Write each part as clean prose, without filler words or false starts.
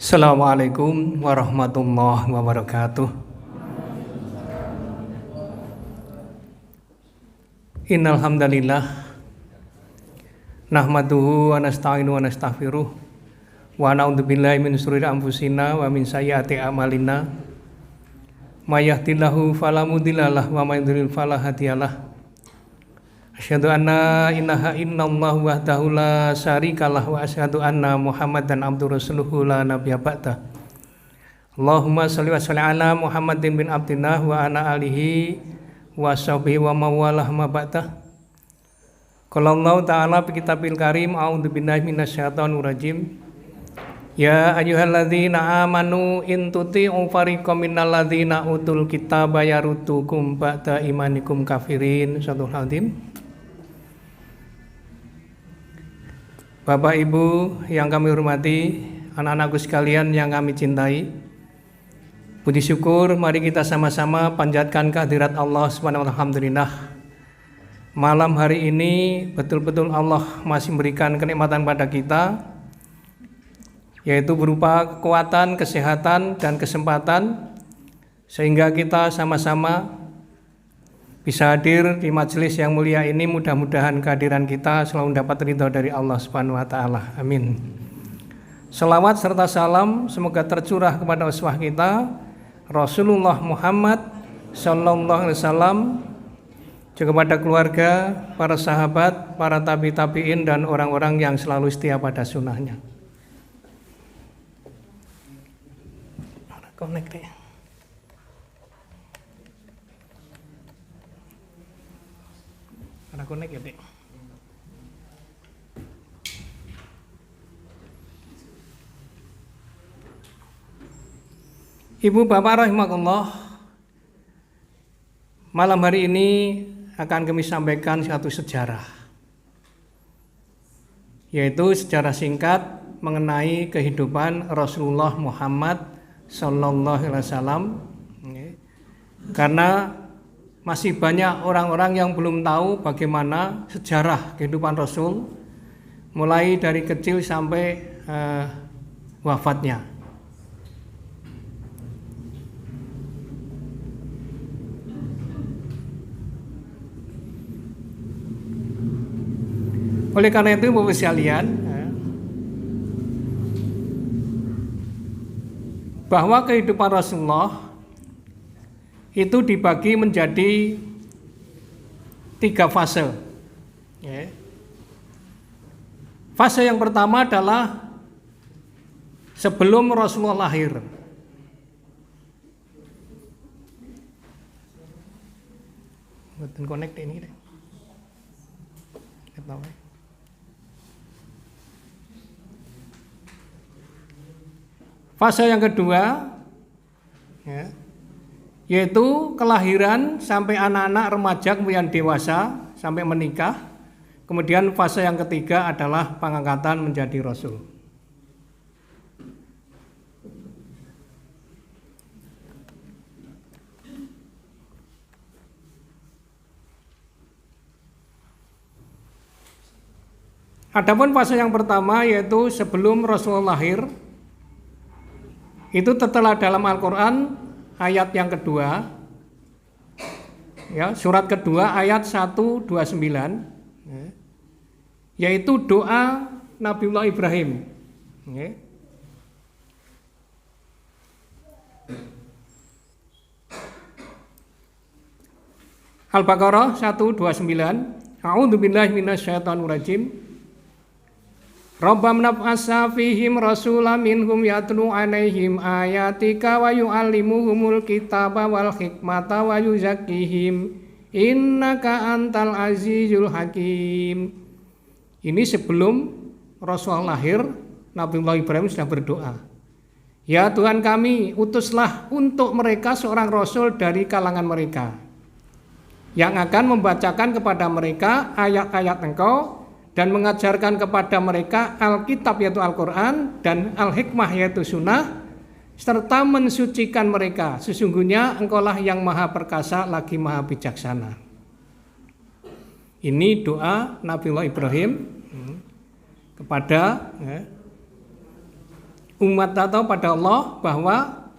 Assalamualaikum warahmatullahi wabarakatuh. Innal hamdalillah nahmaduhu wa nasta'inu wa nastaghfiruh wa na'udzubillahi min shururi anfusina wa min sayyiati a'malina may yahdihillahu fala mudhillalah wa may yudhlil fala hadiyalah. Asyhadu anna ilaha illallah wahdahu la syarikalah wa asyhadu anna Muhammadan abduhu rasuluhu la nabiyya ba'dah. Allahumma shalli wa sallim ala Muhammadin bin Abdillah wa ala alihi wa sahbihi wa mawalah ma ba'dah. Qala Allah ta'ala fi kitabil karim a'udzu billahi minasyaitonir rajim. Ya ayyuhalladzina amanu in tuti'u fariqam minal ladzina utul kitaba yaruddukum ba'da imanikum kafirin. Sadaqallahul azim. Bapak Ibu yang kami hormati, anak-anakku sekalian yang kami cintai, puji syukur mari kita sama-sama panjatkan kehadirat Allah subhanahu wa ta'ala. Alhamdulillah, malam hari ini betul-betul Allah masih memberikan kenikmatan pada kita, yaitu berupa kekuatan, kesehatan, dan kesempatan, sehingga kita sama-sama bisa hadir di majelis yang mulia ini. Mudah-mudahan kehadiran kita selalu mendapat ridha dari Allah Subhanahu wa taala. Amin. Selawat serta salam semoga tercurah kepada uswah kita Rasulullah Muhammad sallallahu alaihi wasallam, juga kepada keluarga, para sahabat, para tabi'in dan orang-orang yang selalu setia pada sunnahnya. Connect ya. Ada connect ya, Dek? Ibu bapak rahimakumullah, malam hari ini akan kami sampaikan satu sejarah, yaitu sejarah singkat mengenai kehidupan Rasulullah Muhammad sallallahu alaihi wasallam. Karena masih banyak orang-orang yang belum tahu bagaimana sejarah kehidupan Rasul mulai dari kecil sampai wafatnya. Oleh karena itu Bapak sekalian, bahwa kehidupan Rasulullah itu dibagi menjadi 3 fase. Fase yang pertama adalah sebelum Rasulullah lahir. Buatan connect ini deh. Fase yang kedua, yaitu kelahiran sampai anak-anak remaja kemudian dewasa sampai menikah. Kemudian fase yang ketiga adalah pengangkatan menjadi Rasul. Adapun fase yang pertama yaitu sebelum Rasulullah lahir, itu tertera dalam Al-Quran ayat yang kedua, ya, surat kedua ayat 129, yaitu doa Nabiullah Ibrahim. Al-Baqarah 129. A'udzubillahi minasyaitonir rajim. Rabbana ba'atsa fihim rasulan minhum yatlu 'alaihim ayatika wa yu'allimuhumul kitaba wal hikmata wa yuzakkihim innaka antal azizul hakim. Ini sebelum Rasulullah lahir, Nabiullah Ibrahim sudah berdoa, ya Tuhan kami, utuslah untuk mereka seorang Rasul dari kalangan mereka yang akan membacakan kepada mereka ayat-ayat Engkau dan mengajarkan kepada mereka Alkitab yaitu Al-Quran dan Al-Hikmah yaitu Sunnah, serta mensucikan mereka. Sesungguhnya Engkaulah yang maha perkasa lagi maha bijaksana. Ini doa Nabiullah Ibrahim kepada umat atau pada Allah bahwa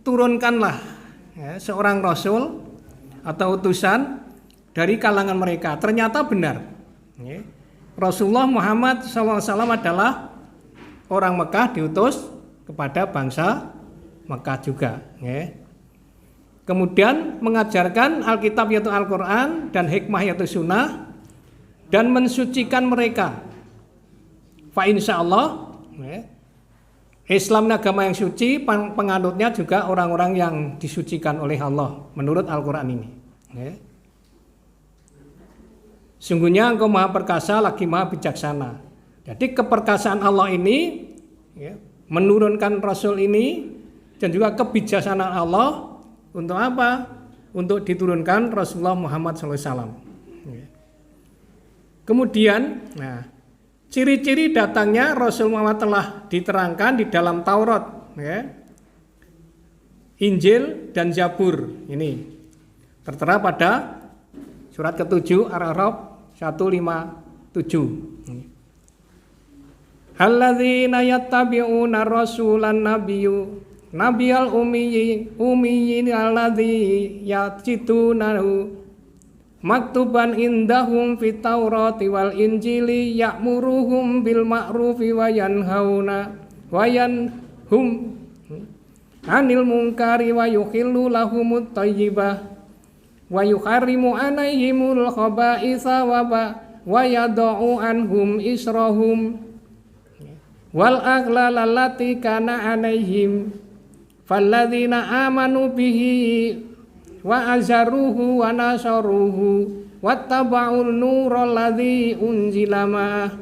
turunkanlah seorang rasul atau utusan dari kalangan mereka. Ternyata benar. Rasulullah Muhammad SAW adalah orang Mekah diutus kepada bangsa Mekah juga. Kemudian mengajarkan Alkitab yaitu Al-Quran dan hikmah yaitu sunnah dan mensucikan mereka. Fa insya Allah Islam agama yang suci, penganutnya juga orang-orang yang disucikan oleh Allah menurut Al-Quran ini. Sungguhnya engkau maha perkasa lagi maha bijaksana. Jadi keperkasaan Allah ini menurunkan Rasul ini dan juga kebijaksanaan Allah untuk apa? Untuk diturunkan Rasulullah Muhammad SAW. Kemudian, ciri-ciri datangnya Rasul Muhammad telah diterangkan di dalam Taurat, Injil dan Zabur. Ini tertera pada surat ke-7 Al-A'raf 157. Alladzina yattabi'una rasulan nabiyal ummiyin alladzi yajidunahu maktuban indahum fit taurati wal injili ya'muruhum bil ma'rufi wa yanhauna wa yanhum anil munkari wa yuhillu lahumut thayyibah wa yuharrimu alaihimul khaba'itha wa yad'u anhum israhum wal aghlal allati kana alaihim falladzina amanu bihi wa azaruhu wa nasaruhu wattaba'ul nural ladzi unzila ma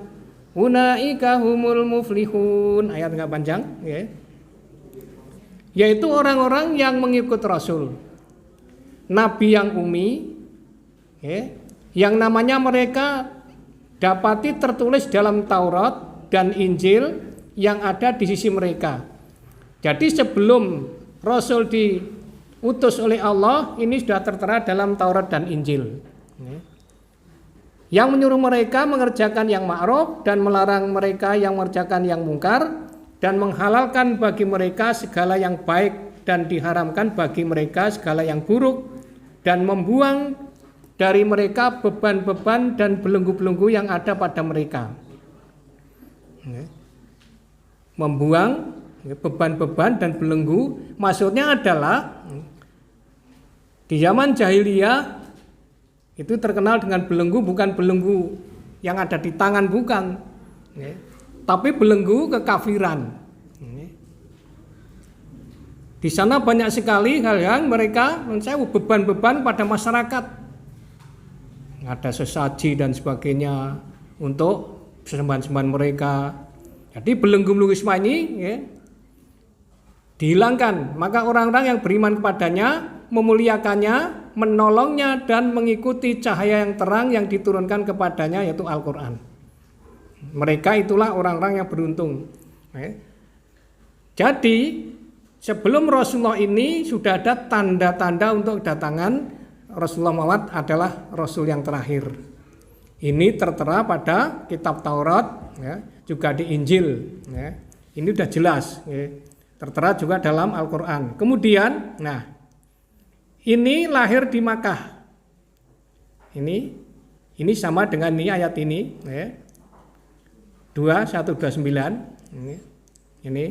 ulaika humul muflihun. Ayat enggak panjang, yaitu orang-orang yang mengikut Rasul, nabi yang ummi, yang namanya mereka dapati tertulis dalam Taurat dan Injil yang ada di sisi mereka. Jadi sebelum Rasul diutus oleh Allah, ini sudah tertera dalam Taurat dan Injil. Yang menyuruh mereka mengerjakan yang ma'ruf dan melarang mereka yang mengerjakan yang mungkar, dan menghalalkan bagi mereka segala yang baik dan diharamkan bagi mereka segala yang buruk, dan membuang dari mereka beban-beban dan belenggu-belenggu yang ada pada mereka. Membuang beban-beban dan belenggu, maksudnya adalah di zaman jahiliyah itu terkenal dengan belenggu, bukan belenggu yang ada di tangan, bukan, tapi belenggu kekafiran. Di sana banyak sekali hal yang mereka mensewa beban-beban pada masyarakat, ada sesaji dan sebagainya untuk sembahan-sembahan mereka. Jadi belenggu-belenggu semua ini dihilangkan, maka orang-orang yang beriman kepadanya memuliakannya, menolongnya dan mengikuti cahaya yang terang yang diturunkan kepadanya yaitu Al-Quran. Mereka itulah orang-orang yang beruntung. Jadi sebelum Rasulullah ini sudah ada tanda-tanda untuk kedatangan Rasulullah Muhammad adalah Rasul yang terakhir. Ini tertera pada kitab Taurat, juga di Injil. Ini sudah jelas. Tertera juga dalam Al-Quran. Kemudian, ini lahir di Makkah. Ini sama dengan ini ayat ini, 2129. Ini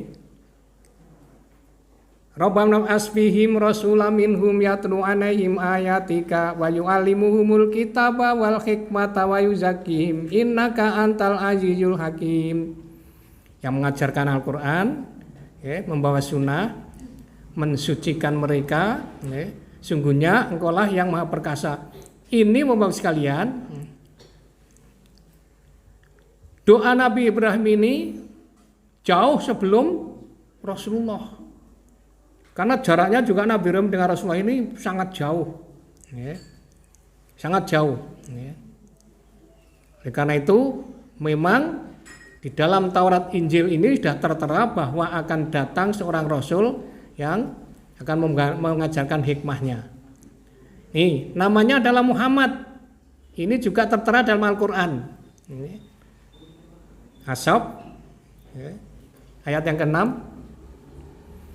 Rabbana asfihim rasulam minhum yatlu alaihim ayatika wa yu'allimuhumul kitaba wal hikmata wa yuzakkihim innaka antal azizul hakim. Yang mengajarkan Al-Quran, membawa sunnah, mensucikan mereka, sungguhnya engkaulah yang maha perkasa. Ini membawa sekalian, doa Nabi Ibrahim ini jauh sebelum Rasulullah, karena jaraknya juga Nabi Ibrahim dengan Rasulullah ini sangat jauh, sangat jauh. Karena itu memang di dalam Taurat Injil ini sudah tertera bahwa akan datang seorang Rasul yang akan mengajarkan hikmahnya. Ini namanya adalah Muhammad. Ini juga tertera dalam Al-Quran. Ashab Ayat yang ke-6.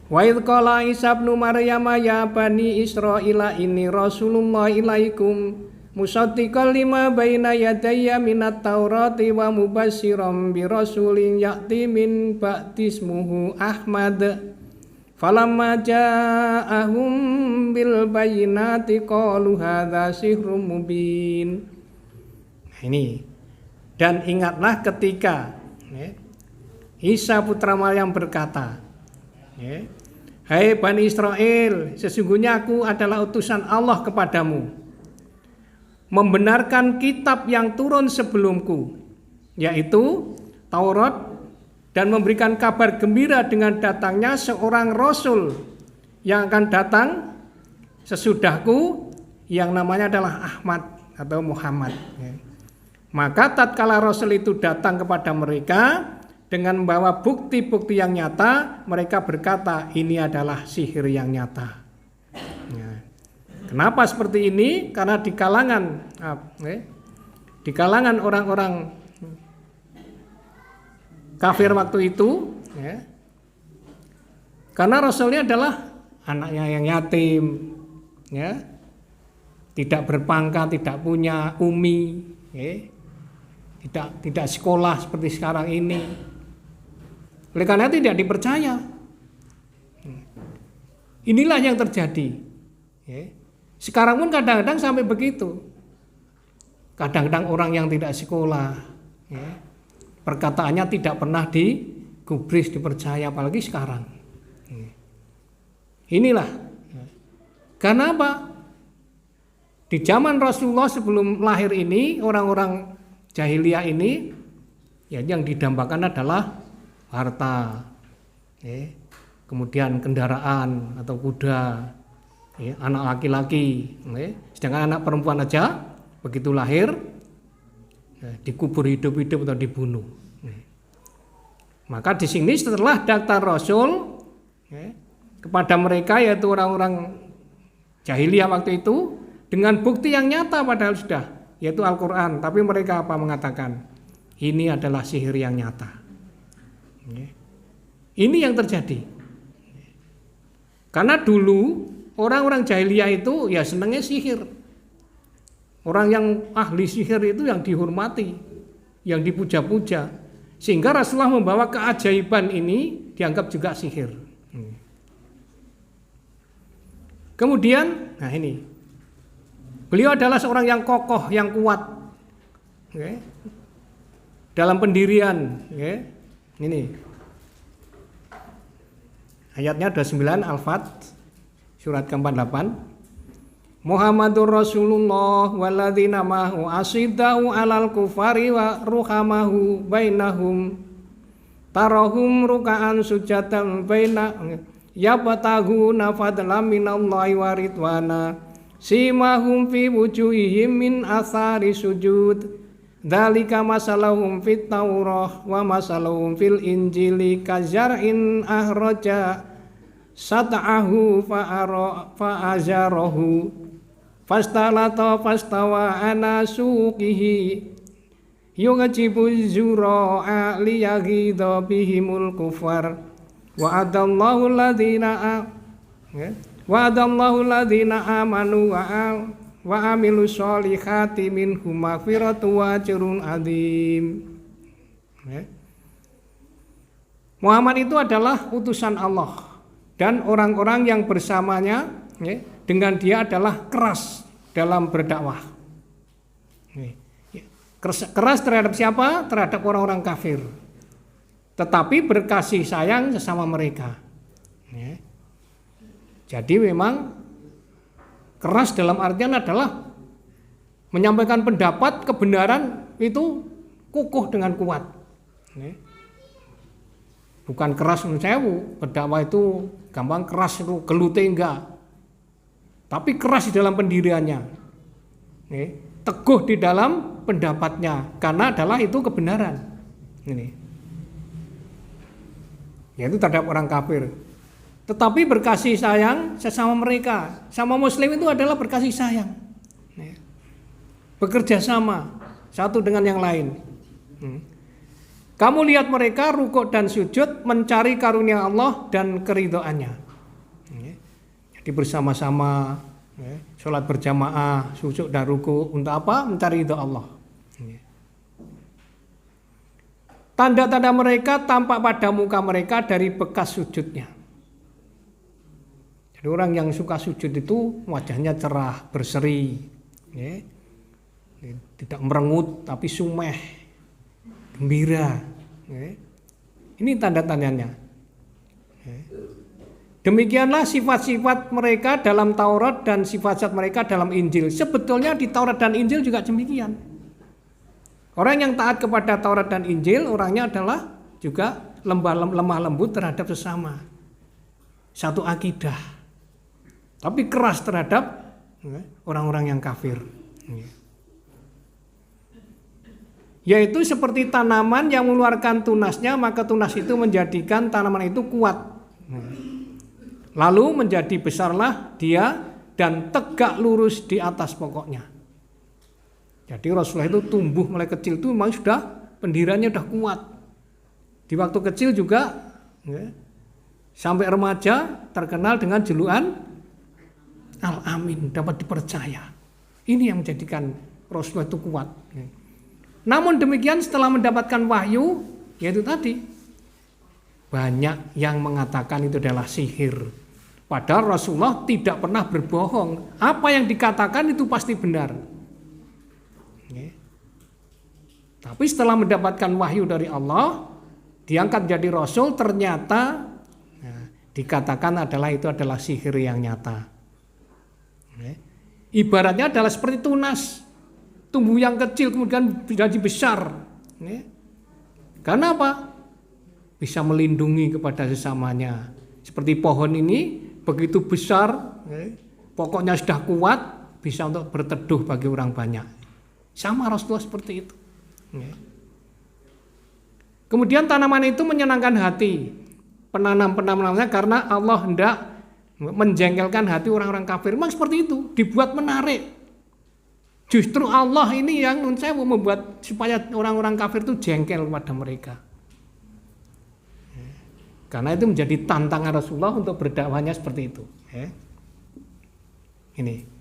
Wa idz qala Isa ibnu Maryam ya bani Israila inni rasulullah ilaikum musaddiqan lima baina yadayya minat taurati wa mubassiran bi rasulin ya'ti min ba'di ismuhu Ahmad. Falamma ja'ahum bil bayyinati qalu hadza sihrun mubin. Nah, ini. Dan ingatlah ketika Isa putra Maryam berkata, hai Bani Israel, sesungguhnya aku adalah utusan Allah kepadamu, membenarkan kitab yang turun sebelumku, yaitu Taurat, dan memberikan kabar gembira dengan datangnya seorang Rasul yang akan datang sesudahku, yang namanya adalah Ahmad atau Muhammad. Maka tatkala Rasul itu datang kepada mereka dengan membawa bukti-bukti yang nyata, mereka berkata ini adalah sihir yang nyata. Kenapa seperti ini? Karena di kalangan orang-orang kafir waktu itu, karena Rasulnya adalah anaknya yang yatim, tidak berpangkat, tidak punya umi, tidak sekolah seperti sekarang ini. Oleh karena tidak dipercaya. Inilah yang terjadi. Sekarang pun kadang-kadang sampai begitu. Kadang-kadang orang yang tidak sekolah, perkataannya tidak pernah digubris, dipercaya, apalagi sekarang. Inilah. Karena apa? Di zaman Rasulullah sebelum lahir ini, orang-orang jahiliyah ini, ya yang didambakan adalah harta, kemudian kendaraan atau kuda, anak laki-laki, sedangkan anak perempuan aja begitu lahir dikubur hidup-hidup atau dibunuh. Maka di sini setelah datang Rasul kepada mereka, yaitu orang-orang jahiliyah waktu itu, dengan bukti yang nyata padahal sudah, yaitu Al-Quran, tapi mereka apa mengatakan? Ini adalah sihir yang nyata. Ini yang terjadi. Karena dulu orang-orang jahiliyah itu ya senangnya sihir. Orang yang ahli sihir itu yang dihormati, yang dipuja-puja. Sehingga Rasulullah membawa keajaiban ini dianggap juga sihir. Kemudian, nah ini, beliau adalah seorang yang kokoh, yang kuat, dalam pendirian. Ini ayatnya 29 Al-Fat surat ke-48. Muhammadur Rasulullah walladzina ma'ahu asyiddau 'alal kufari wa ruhamahu bainahum tarahum ruk'an sujatan baina yabtaghuna fadlan minallahi wa ridwana simahum fi wujuhihim min athari sujud dzalika masalahum fit taurah wa masalahum fil injili kazar'in ahraja sat'ahu fa'azarahu fastalata fastawa ana suqihi yughjibu zura'a liyaghidha bihimul kufar wa'adallahu alladhina amanu wa amilu sholihati minhum maghfiratu wa ajrun adzim. Muhammad itu adalah utusan Allah, dan orang-orang yang bersamanya dengan dia adalah keras dalam berdakwah. Keras terhadap siapa? Terhadap orang-orang kafir. Tetapi berkasih sayang sesama mereka. Jadi memang keras dalam artian adalah menyampaikan pendapat kebenaran itu kukuh dengan kuat. Bukan keras mensewu, berdakwah itu gampang keras itu gelute enggak. Tapi keras di dalam pendiriannya, teguh di dalam pendapatnya, karena adalah itu kebenaran. Yaitu terhadap orang kafir. Tetapi berkasih sayang sesama mereka. Sama Muslim itu adalah berkasih sayang, bekerja sama satu dengan yang lain. Kamu lihat mereka rukuk dan sujud mencari karunia Allah dan keridhaannya. Jadi bersama-sama sholat berjamaah, sujud dan rukuk untuk apa? Mencari ridha Allah. Tanda-tanda mereka tampak pada muka mereka dari bekas sujudnya. Jadi orang yang suka sujud itu wajahnya cerah, berseri, tidak merengut tapi sumeh, gembira. Ini tanda-tandanya. Demikianlah sifat-sifat mereka dalam Taurat dan sifat-sifat mereka dalam Injil. Sebetulnya di Taurat dan Injil juga demikian. Orang yang taat kepada Taurat dan Injil, orangnya adalah juga lemah lembut terhadap sesama. Satu akidah. Tapi keras terhadap orang-orang yang kafir. Yaitu seperti tanaman yang mengeluarkan tunasnya, maka tunas itu menjadikan tanaman itu kuat. Lalu menjadi besarlah dia dan tegak lurus di atas pokoknya. Jadi Rasulullah itu tumbuh mulai kecil itu memang sudah pendiriannya sudah kuat. Di waktu kecil juga sampai remaja terkenal dengan julukan Al-Amin, dapat dipercaya. Ini yang menjadikan Rasulullah itu kuat. Namun demikian setelah mendapatkan wahyu, yaitu tadi banyak yang mengatakan itu adalah sihir. Padahal Rasulullah tidak pernah berbohong. Apa yang dikatakan itu pasti benar. Tapi setelah mendapatkan wahyu dari Allah, diangkat jadi Rasul, ternyata dikatakan itu adalah sihir yang nyata. Ibaratnya adalah seperti tunas, tumbuh yang kecil kemudian jadi besar. Karena apa? Bisa melindungi kepada sesamanya. Seperti pohon ini begitu besar, pokoknya sudah kuat, bisa untuk berteduh bagi orang banyak. Sama Rasulullah seperti itu. Kemudian tanaman itu menyenangkan hati penanamnya karena Allah hendak menjengkelkan hati orang-orang kafir. Memang seperti itu, dibuat menarik. Justru Allah ini yang saya mau membuat supaya orang-orang kafir itu jengkel pada mereka. Karena itu menjadi tantangan Rasulullah untuk berdakwahnya seperti itu. Ini.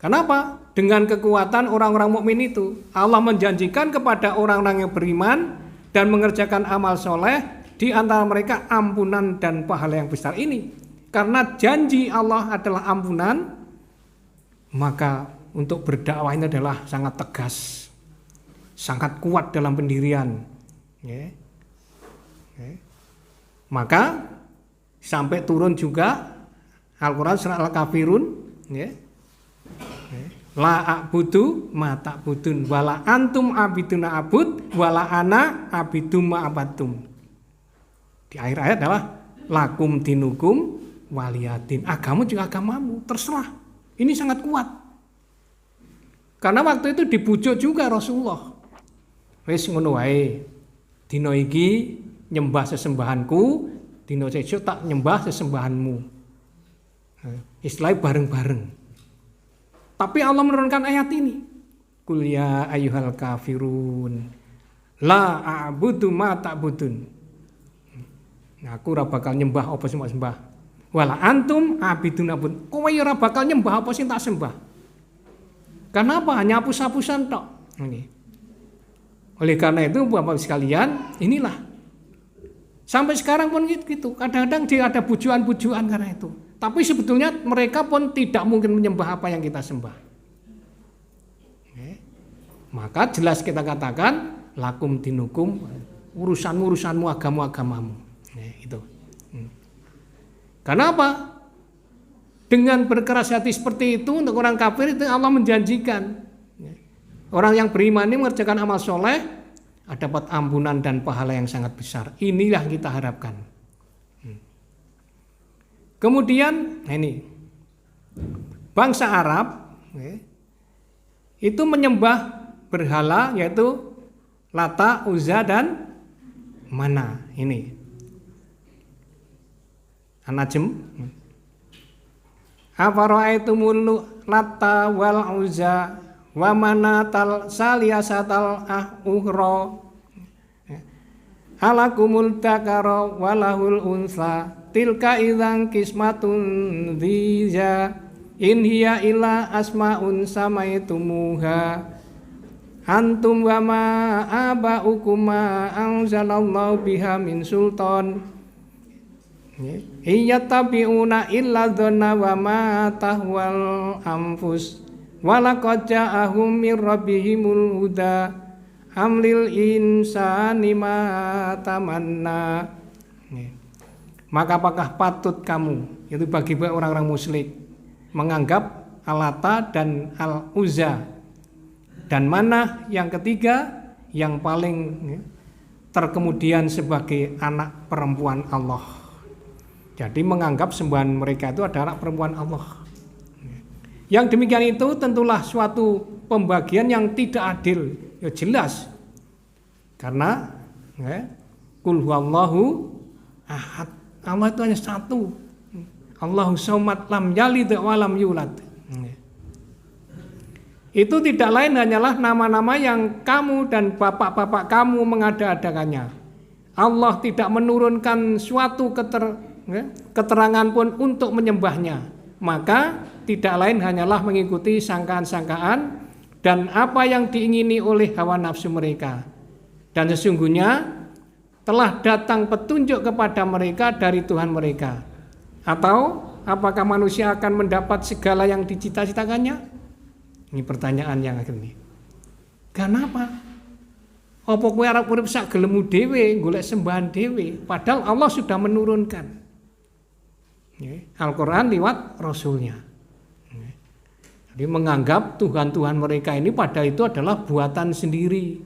Kenapa? Dengan kekuatan orang-orang mukmin itu, Allah menjanjikan kepada orang-orang yang beriman dan mengerjakan amal soleh, di antara mereka ampunan dan pahala yang besar ini. Karena janji Allah adalah ampunan, maka untuk berdakwah ini adalah sangat tegas, sangat kuat dalam pendirian. Maka sampai turun juga Al-Quran surat Al-Kafirun, la a'budu ma ta'budun wala antum abiduna abud wala ana abidum ma abatum. Di akhir ayat adalah lakum dinukum waliyadin. Agama juga agamamu, terserah. Ini sangat kuat. Karena waktu itu dibujuk juga Rasulullah. Wis ngono wae. Dina iki nyembah sesembahanku, dina sesuk tak nyembah sesembahanmu. Istilahnya bareng-bareng. Tapi Allah menurunkan ayat ini. Qul ya ayyuhal kafirun la a'budu ma ta'budun. Aku ora bakal nyembah apa sing mbok sembah. Wala antum abidun abud. Kowe ora bakal nyembah apa sing tak sembah. Kenapa? Hanya hapus-hapusan tok. Ini. Oleh karena itu Bapak sekalian, inilah. Sampai sekarang pun gitu. Kadang-kadang dia ada pujuan-pujuan karena itu. Tapi sebetulnya mereka pun tidak mungkin menyembah apa yang kita sembah. Maka jelas kita katakan lakum dinukum, urusanmu agamamu. Itu. Karena apa? Dengan berkeras hati seperti itu untuk orang kafir itu Allah menjanjikan orang yang beriman ini mengerjakan amal soleh dapat ampunan dan pahala yang sangat besar. Inilah kita harapkan. Kemudian ini bangsa Arab itu menyembah berhala yaitu Lata, Uzza dan Mana. Ini An-Najm. Afara'aitumul Lata wal Uzza wa Manatal saliyasatal ukhra. Alakumul dzakara walahul unsa tilka idzan qismatun dhiza in hiya illa asmaun samaitumuha antum wa ma aba'ukum ma anzalallahu biha min sultan iyattabi'una illa dhanna wa ma tahwal anfus wa laqad ja'ahum mir rabbihimul huda amlil insani ma tamanna. Maka apakah patut kamu, itu bagi orang-orang musyrik, menganggap Al-Lata dan Al-Uzza dan Manah yang ketiga yang paling terkemudian sebagai anak perempuan Allah. Jadi menganggap sembahan mereka itu adalah anak perempuan Allah. Yang demikian itu tentulah suatu pembagian yang tidak adil, ya jelas. Karena Qul huwallahu ahad. Allah itu hanya satu. Allahu samad lam yalid wa lam yulad. Itu tidak lain hanyalah nama-nama yang kamu dan bapak-bapak kamu mengada-adakannya. Allah tidak menurunkan suatu keterangan pun untuk menyembahnya. Maka tidak lain hanyalah mengikuti sangkaan-sangkaan dan apa yang diingini oleh hawa nafsu mereka. Dan sesungguhnya telah datang petunjuk kepada mereka dari Tuhan mereka. Atau apakah manusia akan mendapat segala yang dicita-citakannya? Ini pertanyaan yang akhirnya. Kenapa? Apa kowe arep urip sak gelemu dhewe, golek sembahan dhewe, padahal Allah sudah menurunkan Al-Qur'an lewat Rasulnya. Jadi menganggap Tuhan-Tuhan mereka ini pada itu adalah buatan sendiri.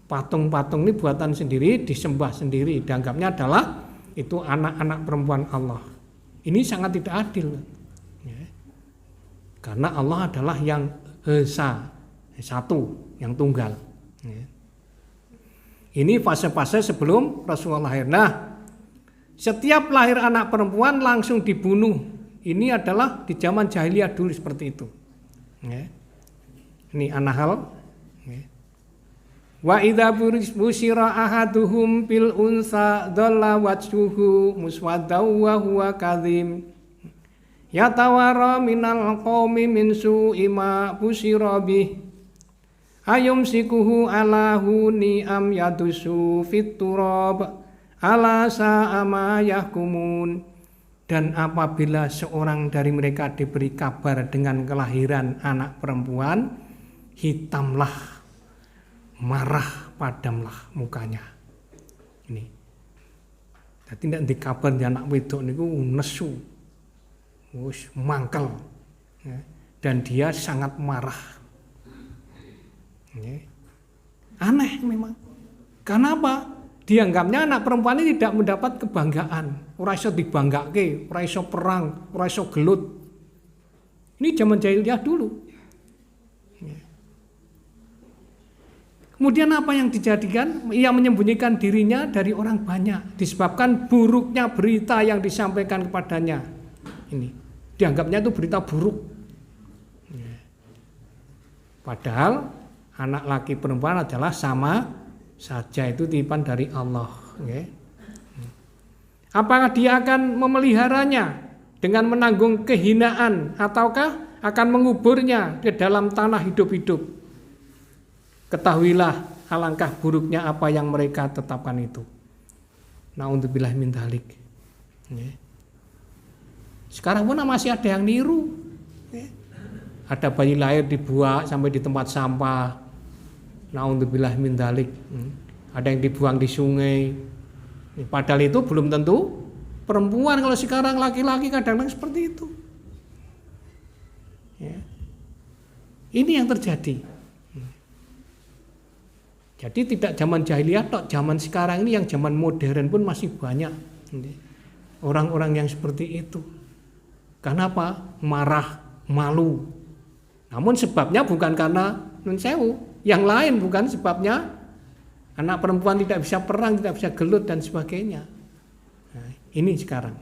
Patung-patung ini buatan sendiri, disembah sendiri, dianggapnya adalah itu anak-anak perempuan Allah. Ini sangat tidak adil. Karena Allah adalah yang esa, satu, yang tunggal. Ini fase-fase sebelum Rasulullah lahir. Nah, setiap lahir anak perempuan langsung dibunuh. Ini adalah di zaman jahiliyah dulu seperti itu. Ini An-Nahl. Wa idza busyira ahaduhum bil unsa dhalla wajhuhu muswaddaw wa huwa kadhim yatawara minal qaumi min su'i ma busyira bih ayumsikuhu ala huni am yadusu fit turab ala sa'a ma yahkumun. Dan apabila seorang dari mereka diberi kabar dengan kelahiran anak perempuan, hitamlah, marah, padamlah mukanya. Ini. Jadi tidak dikabar di anak wedok niku nesu, wis mangkel, dan dia sangat marah. Aneh memang. Kenapa? Dianggapnya anak perempuan ini tidak mendapat kebanggaan, ora iso dibanggake, ora iso perang, ora iso gelut. Ini zaman jahiliyah dulu. Kemudian apa yang dijadikan? Ia menyembunyikan dirinya dari orang banyak disebabkan buruknya berita yang disampaikan kepadanya. Ini dianggapnya itu berita buruk. Padahal anak laki perempuan adalah sama saja, itu titipan dari Allah. Apakah dia akan memeliharanya dengan menanggung kehinaan ataukah akan menguburnya di dalam tanah hidup-hidup? Ketahuilah alangkah buruknya apa yang mereka tetapkan itu. Na'udzubillah min dzalik. Sekarang pun masih ada yang niru. Ada bayi lahir dibuang sampai di tempat sampah. Na'udzubillah min dzalik. Ada yang dibuang di sungai. Padahal itu belum tentu perempuan. Kalau sekarang laki-laki kadang-kadang seperti itu. Ini yang terjadi. Jadi tidak zaman jahiliyah tok, zaman sekarang ini yang zaman modern pun masih banyak orang-orang yang seperti itu. Kenapa? Marah, malu. Namun sebabnya bukan karena nun sewu, yang lain bukan sebabnya anak perempuan tidak bisa perang, tidak bisa gelut dan sebagainya. Nah, ini sekarang.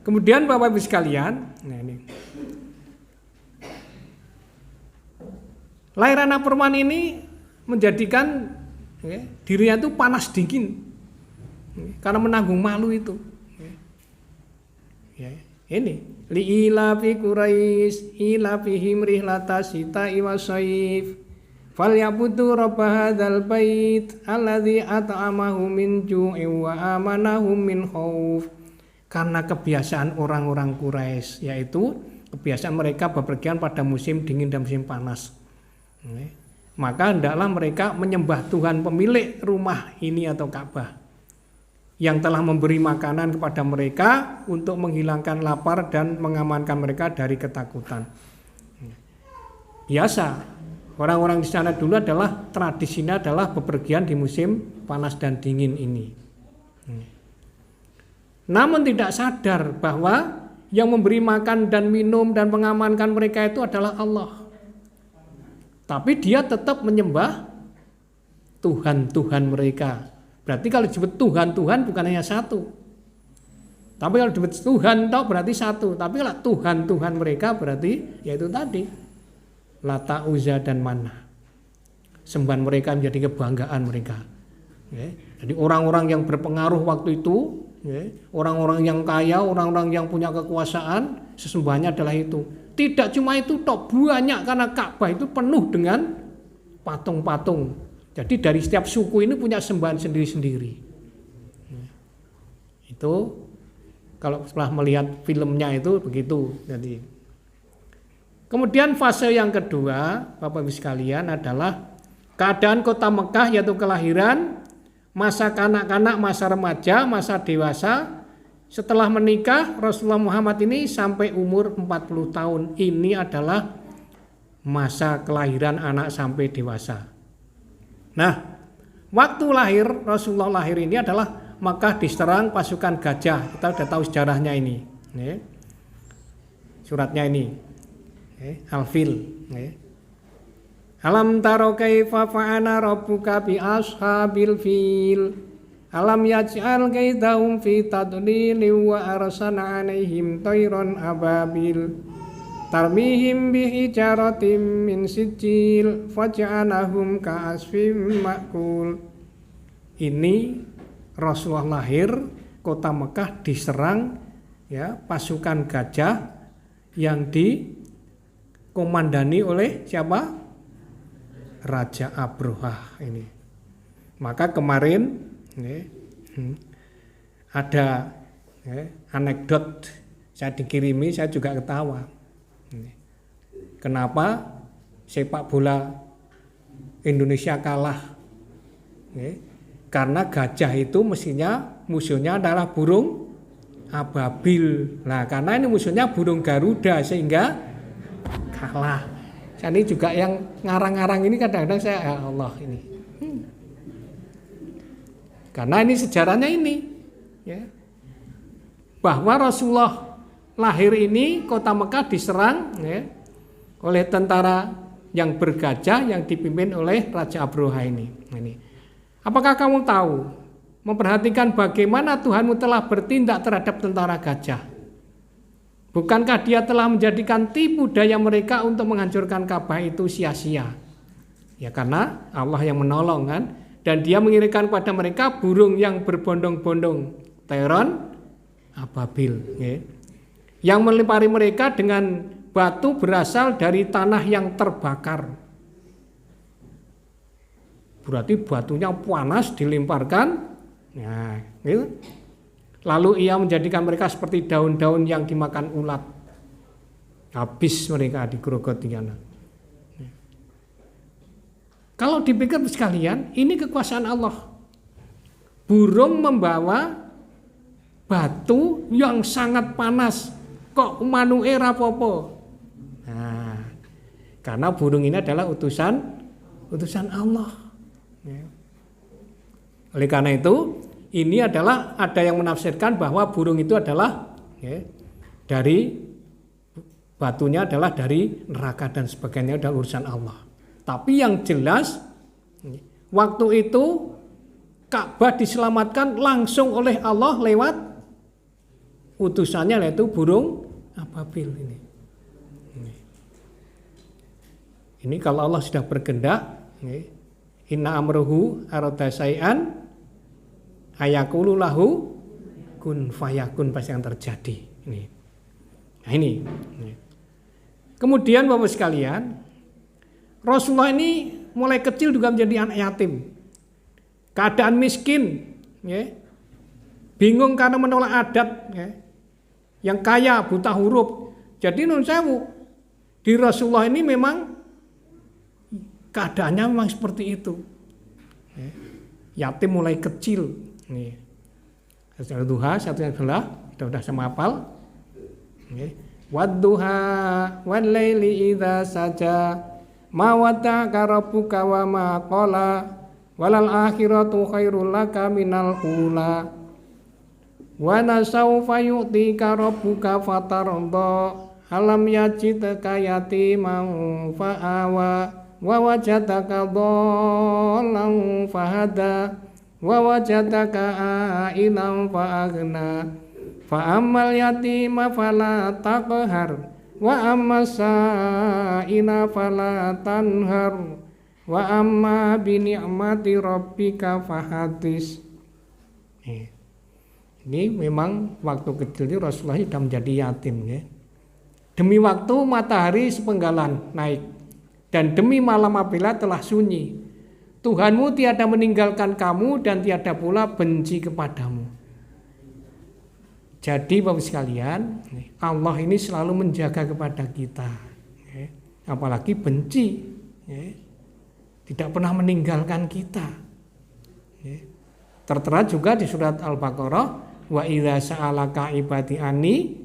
Kemudian Bapak Ibu sekalian, nah ini. Lahir anak perempuan ini menjadikan dirinya itu panas dingin karena menanggung malu itu. Ini li'ilafi Quraisy ilafihim rihlatas syita'i wasyayf falyabudu rabb hadzal bait alladzi at'amahum min ju'in wa amanahum min khauf. Karena kebiasaan orang-orang Quraisy, yaitu kebiasaan mereka bepergian pada musim dingin dan musim panas, maka hendaklah mereka menyembah Tuhan pemilik rumah ini atau Ka'bah yang telah memberi makanan kepada mereka untuk menghilangkan lapar dan mengamankan mereka dari ketakutan. Biasa, orang-orang di sana dulu adalah tradisinya adalah bepergian di musim panas dan dingin ini. Namun tidak sadar bahwa yang memberi makan dan minum dan mengamankan mereka itu adalah Allah. Tapi dia tetap menyembah Tuhan-Tuhan mereka. Berarti kalau disebut Tuhan-Tuhan bukan hanya satu. Tapi kalau disebut Tuhan toh berarti satu. Tapi kalau Tuhan-Tuhan mereka berarti yaitu tadi Lata, Uzza dan Manah. Sembahan mereka menjadi kebanggaan mereka. Jadi orang-orang yang berpengaruh waktu itu, orang-orang yang kaya, orang-orang yang punya kekuasaan, sesembahannya adalah itu. Tidak cuma itu toh, banyak karena Ka'bah itu penuh dengan patung-patung. Jadi dari setiap suku ini punya sembahan sendiri-sendiri. Itu kalau setelah melihat filmnya itu begitu. Jadi kemudian fase yang kedua, Bapak Ibu sekalian, adalah keadaan kota Mekah, yaitu kelahiran, masa kanak-kanak, masa remaja, masa dewasa. Setelah menikah, Rasulullah Muhammad ini sampai umur 40 tahun. Ini adalah masa kelahiran anak sampai dewasa. Nah, waktu lahir Rasulullah lahir ini adalah Makkah diserang pasukan gajah. Kita sudah tahu sejarahnya ini. Suratnya ini. Al-Fil. Alam taro kaifa fa'ala rabbuka bi ashabil fil. Alam yaj'al kaidahum fi tadlil wa arsala 'alaihim tayran ababil. Tarmihim bihijaratim min sijil faj'alahum ka'asfim ma'kul. Ini Rasulullah lahir, kota Mekah diserang pasukan gajah yang dikomandani oleh siapa? Raja Abrohah ini. Maka kemarin ada anekdot saya dikirimi, saya juga ketawa. Kenapa sepak bola Indonesia kalah? Karena gajah itu mestinya musuhnya adalah burung ababil. Nah, karena ini musuhnya burung Garuda sehingga kalah. Ini juga yang ngarang-ngarang ini kadang-kadang saya ya Allah ini. Karena ini sejarahnya ini, bahwa Rasulullah lahir ini kota Mekah diserang oleh tentara yang bergajah yang dipimpin oleh Raja Abrohah ini. Apakah kamu tahu, memperhatikan bagaimana Tuhanmu telah bertindak terhadap tentara gajah? Bukankah dia telah menjadikan tipu daya mereka untuk menghancurkan Ka'bah itu sia-sia? Ya karena Allah yang menolong kan. Dan dia mengirimkan kepada mereka burung yang berbondong-bondong, Tayron ababil, yang melempari mereka dengan batu berasal dari tanah yang terbakar. Berarti batunya panas dilemparkan. Nah, gitu. Lalu ia menjadikan mereka seperti daun-daun yang dimakan ulat. Habis mereka digerogoti. Kalau dipikir sekalian, ini kekuasaan Allah. Burung membawa batu yang sangat panas, kok manuke rapopo. Nah, karena burung ini adalah utusan Allah. Oleh karena itu, ini adalah ada yang menafsirkan bahwa burung itu adalah dari batunya adalah dari neraka dan sebagainya, adalah urusan Allah. Tapi yang jelas waktu itu Ka'bah diselamatkan langsung oleh Allah lewat utusannya, yaitu burung ababil ini. Ini kalau Allah sudah berkehendak, Inna amruhu arada syai'an ayaqulu lahu kun fayakun, pasti yang terjadi. Ini. Nah ini. Kemudian Bapak sekalian, Rasulullah ini mulai kecil juga menjadi anak yatim. Keadaan miskin, ya. Bingung karena menolak adat, ya. Yang kaya buta huruf. Jadi nun sewu, di Rasulullah ini memang keadaannya memang seperti itu. Yatim mulai kecil. Nih. Satu duha, satu yang belah, sudah sama hafal. Wadduha wal laili idza saja ma wada'aka rabbuka wa ma qala walal akhiratu khairul laka minal ula wa nasawfa yu'tika rabbuka fatarda alam yajidka yatiman fa'awa wa wajadaka dhallan fahada wa wajadaka a'ilan fa'aghna fa ammal yatima fala taqhar wa ammas sa'ila fala tanhar wa amma bi ni'mati rabbika fahadis. Ini memang waktu kecil itu Rasulullah sudah menjadi yatim, ya. Demi waktu matahari sepenggalan naik, dan demi malam apabila telah sunyi, Tuhanmu tiada meninggalkan kamu dan tiada pula benci kepadamu. Jadi Bapak sekalian, Allah ini selalu menjaga kepada kita, ya. Apalagi benci, ya. Tidak pernah meninggalkan kita, ya. Tertera juga di surat Al-Baqarah, wa idza sa'alaka ibadi anni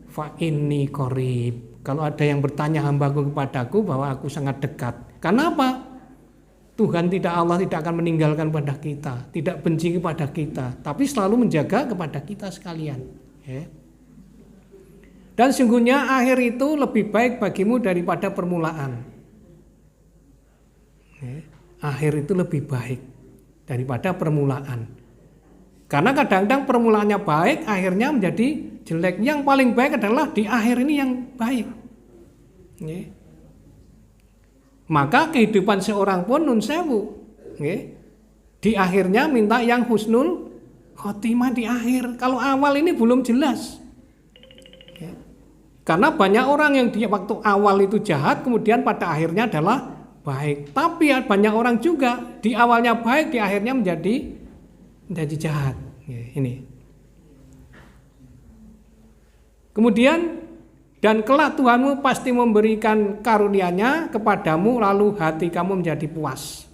fa inni qarib. Kalau ada yang bertanya hambaku kepadaku bahwa aku sangat dekat. Kenapa? Tuhan Allah tidak akan meninggalkan kepada kita, tidak benci kepada kita, tapi selalu menjaga kepada kita sekalian, ya. Dan sungguhnya akhir itu lebih baik bagimu daripada permulaan, ya. Akhir itu lebih baik daripada permulaan. Karena kadang-kadang permulaannya baik, akhirnya menjadi jelek. Yang paling baik adalah di akhir ini yang baik, ya. Maka kehidupan seorang pun nun sewu, ya. Di akhirnya minta yang husnul khotimah di akhir. Kalau awal ini belum jelas, ya. Karena banyak orang yang di waktu awal itu jahat, kemudian pada akhirnya adalah baik. Tapi banyak orang juga di awalnya baik, di akhirnya menjadi jahat, ya, ini. Kemudian dan kelak Tuhanmu pasti memberikan karunia-Nya kepadamu, lalu hati kamu menjadi puas.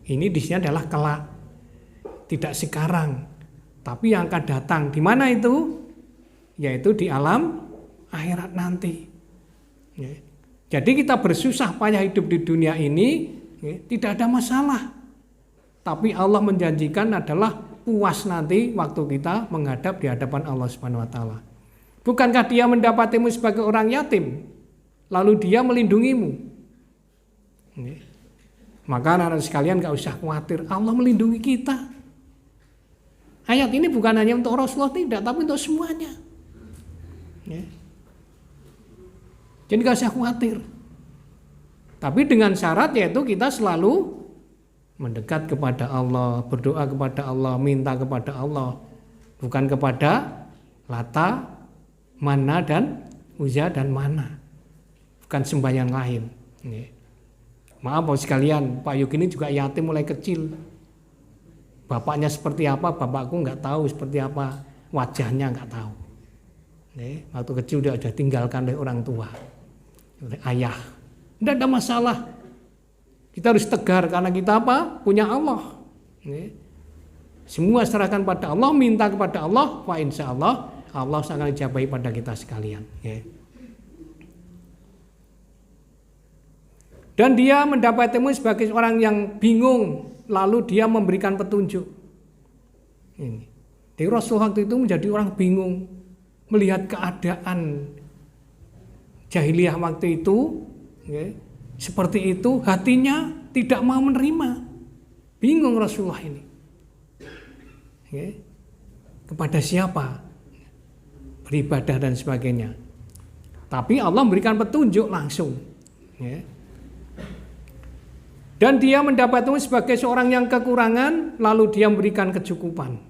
Ini di sini adalah kelak, tidak sekarang, tapi yang akan datang. Di mana itu? Yaitu di alam akhirat nanti, ya. Jadi kita bersusah payah hidup di dunia ini, ya, tidak ada masalah. Tapi Allah menjanjikan adalah puas nanti waktu kita menghadap di hadapan Allah Subhanahu wa taala. Bukankah Dia mendapatimu sebagai orang yatim, lalu Dia melindungimu? Ya. Maka anak-anak sekalian gak usah khawatir, Allah melindungi kita. Ayat ini bukan hanya untuk Rasulullah, tidak, tapi untuk semuanya, ya. Jadi gak usah khawatir. Tapi dengan syarat yaitu kita selalu mendekat kepada Allah, berdoa kepada Allah, minta kepada Allah, bukan kepada Lata, Mana dan Uzza dan Mana, bukan sembahyang lain, ya. Maaf Bapak sekalian, Pak Yuk ini juga yatim mulai kecil. Bapaknya seperti apa, bapakku nggak tahu seperti apa, wajahnya nggak tahu. Ya, waktu kecil dia sudah tinggalkan oleh orang tua, oleh ayah. Tidak ada masalah. Kita harus tegar karena kita apa? Punya Allah. Ya. Semua serahkan pada Allah, minta kepada Allah, wa insya Allah Allah sangat dijabahi pada kita sekalian, ya. Dan Dia mendapatimu sebagai orang yang bingung, lalu Dia memberikan petunjuk. Ini. Jadi Rasul waktu itu menjadi orang bingung melihat keadaan jahiliyah waktu itu, ya, seperti itu, hatinya tidak mau menerima. Bingung Rasulullah ini, ya. Kepada siapa beribadah dan sebagainya. Tapi Allah memberikan petunjuk langsung, ya. Dan dia mendapatmu sebagai seorang yang kekurangan, lalu dia memberikan kecukupan.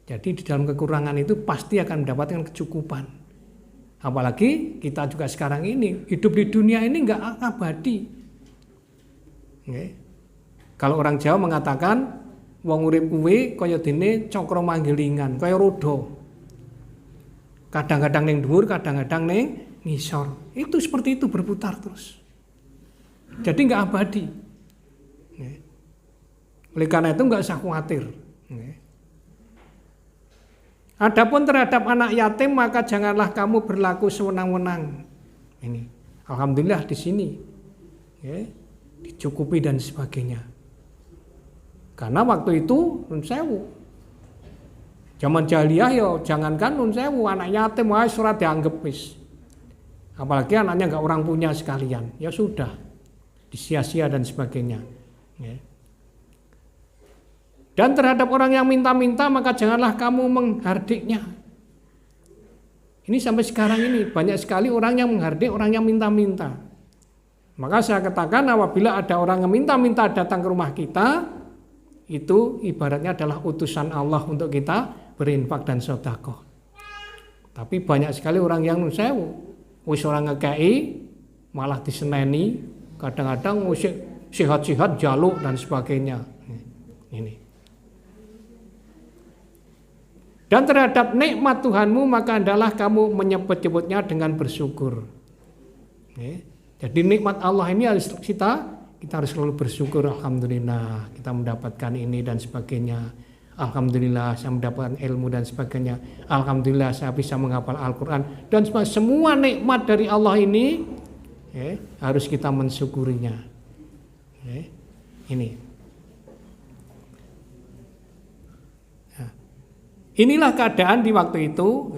Jadi di dalam kekurangan itu pasti akan mendapatkan kecukupan. Apalagi kita juga sekarang ini, hidup di dunia ini enggak abadi. Kalau orang Jawa mengatakan, wong urip kuwi kaya dene cakra manggilingan, kaya roda. Kadang-kadang ning dhuwur, kadang-kadang ning ngisor. Itu seperti itu berputar terus. Jadi enggak abadi. Oleh karena itu enggak usah khawatir. Adapun terhadap anak yatim maka janganlah kamu berlaku sewenang-wenang. Ini, alhamdulillah di sini dicukupi dan sebagainya. Karena waktu itu nun sewu, zaman jahiliyah yo jangankan nun sewu, anak yatim wah surat dianggap wis. Apalagi anaknya enggak orang punya sekalian, ya sudah disia-sia dan sebagainya. Dan terhadap orang yang minta-minta maka janganlah kamu menghardiknya. Ini sampai sekarang ini banyak sekali orang yang menghardik orang yang minta-minta. Maka saya katakan apabila ada orang yang minta-minta datang ke rumah kita, itu ibaratnya adalah utusan Allah untuk kita berinfak dan sedekah. Tapi banyak sekali orang yang nusewu, wis orang ngekei malah diseneni, kadang-kadang sihat-sihat jaluk dan sebagainya. Ini. Dan terhadap nikmat Tuhanmu maka hendaklah kamu menyebut-nyebutnya dengan bersyukur. Jadi nikmat Allah ini harus kita harus selalu bersyukur. Alhamdulillah kita mendapatkan ini dan sebagainya. Alhamdulillah saya mendapatkan ilmu dan sebagainya. Alhamdulillah saya bisa menghafal Al-Quran. Dan semua nikmat dari Allah ini harus kita mensyukurinya. Ini. Inilah keadaan di waktu itu,